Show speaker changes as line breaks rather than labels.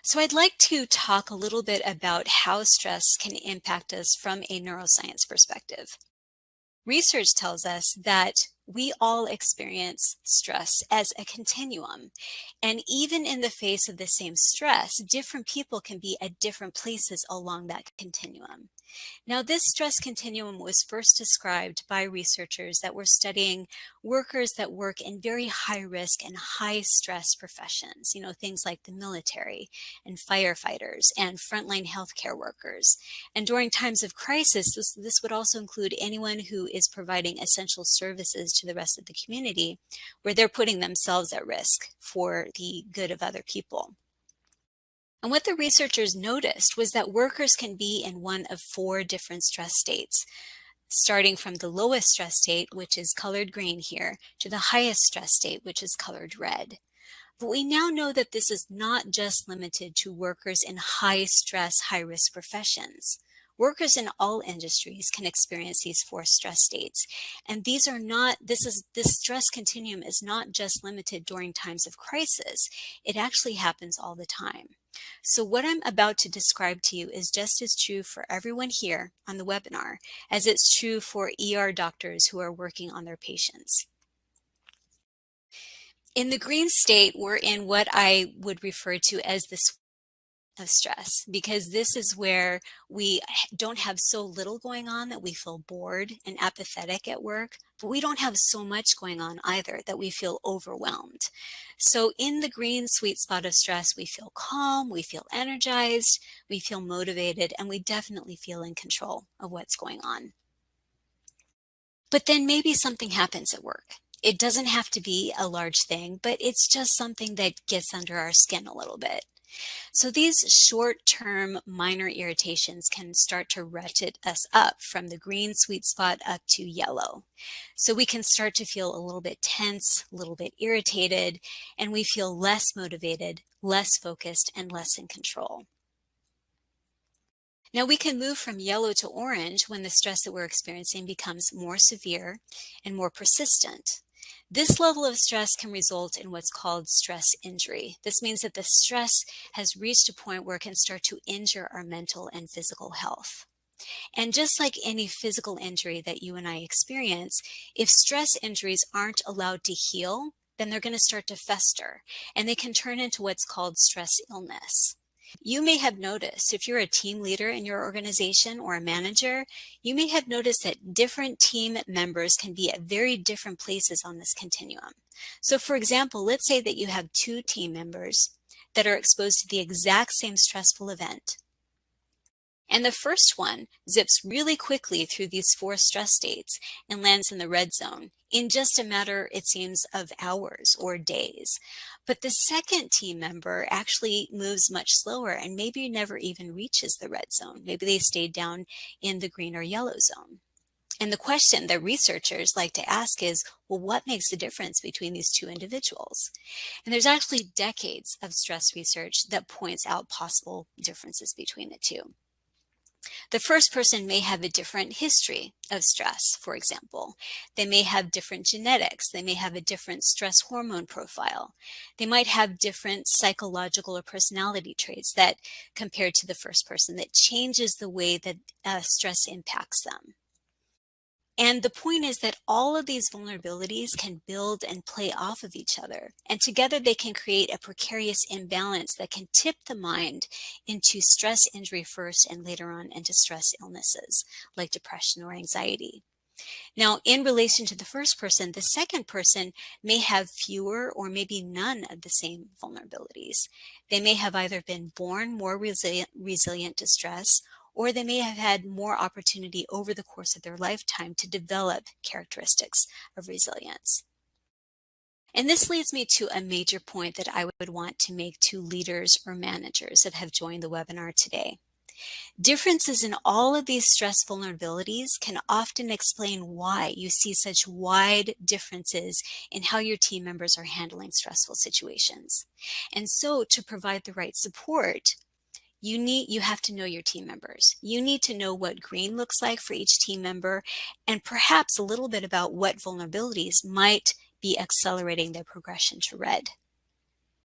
So I'd like to talk a little bit about how stress can impact us from a neuroscience perspective. Research tells us that we all experience stress as a continuum. And even in the face of the same stress, different people can be at different places along that continuum. Now, this stress continuum was first described by researchers that were studying workers that work in very high risk and high stress professions, things like the military and firefighters and frontline healthcare workers. And during times of crisis, this would also include anyone who is providing essential services to the rest of the community, where they're putting themselves at risk for the good of other people. And what the researchers noticed was that workers can be in one of four different stress states, starting from the lowest stress state, which is colored green here, to the highest stress state, which is colored red. But we now know that this is not just limited to workers in high stress, high risk professions. Workers in all industries can experience these four stress states. And this stress continuum is not just limited during times of crisis. It actually happens all the time. So what I'm about to describe to you is just as true for everyone here on the webinar as it's true for ER doctors who are working on their patients. In the green state, we're in what I would refer to as the of stress, because this is where we don't have so little going on that we feel bored and apathetic at work, but we don't have so much going on either that we feel overwhelmed. So in the green sweet spot of stress, we feel calm, we feel energized, we feel motivated, and we definitely feel in control of what's going on. But then maybe something happens at work. It doesn't have to be a large thing, but it's just something that gets under our skin a little bit. So these short-term minor irritations can start to ratchet us up from the green sweet spot up to yellow. So we can start to feel a little bit tense, a little bit irritated, and we feel less motivated, less focused, and less in control. Now we can move from yellow to orange when the stress that we're experiencing becomes more severe and more persistent. This level of stress can result in what's called stress injury. This means that the stress has reached a point where it can start to injure our mental and physical health. And just like any physical injury that you and I experience, if stress injuries aren't allowed to heal, then they're going to start to fester, and they can turn into what's called stress illness. You may have noticed, if you're a team leader in your organization or a manager, you may have noticed that different team members can be at very different places on this continuum. So for example, let's say that you have two team members that are exposed to the exact same stressful event. And the first one zips really quickly through these four stress states and lands in the red zone in just a matter, it seems, of hours or days. But the second team member actually moves much slower and maybe never even reaches the red zone. Maybe they stayed down in the green or yellow zone. And the question that researchers like to ask is, well, what makes the difference between these two individuals? And there's actually decades of stress research that points out possible differences between the two. The first person may have a different history of stress, for example. They may have different genetics. They may have a different stress hormone profile. They might have different psychological or personality traits that, compared to the first person, that changes the way that stress impacts them. And the point is that all of these vulnerabilities can build and play off of each other. And together they can create a precarious imbalance that can tip the mind into stress injury first and later on into stress illnesses like depression or anxiety. Now, in relation to the first person, the second person may have fewer or maybe none of the same vulnerabilities. They may have either been born more resilient to stress, or they may have had more opportunity over the course of their lifetime to develop characteristics of resilience. And this leads me to a major point that I would want to make to leaders or managers that have joined the webinar today. Differences in all of these stress vulnerabilities can often explain why you see such wide differences in how your team members are handling stressful situations. And so to provide the right support, you have to know your team members. You need to know what green looks like for each team member, and perhaps a little bit about what vulnerabilities might be accelerating their progression to red.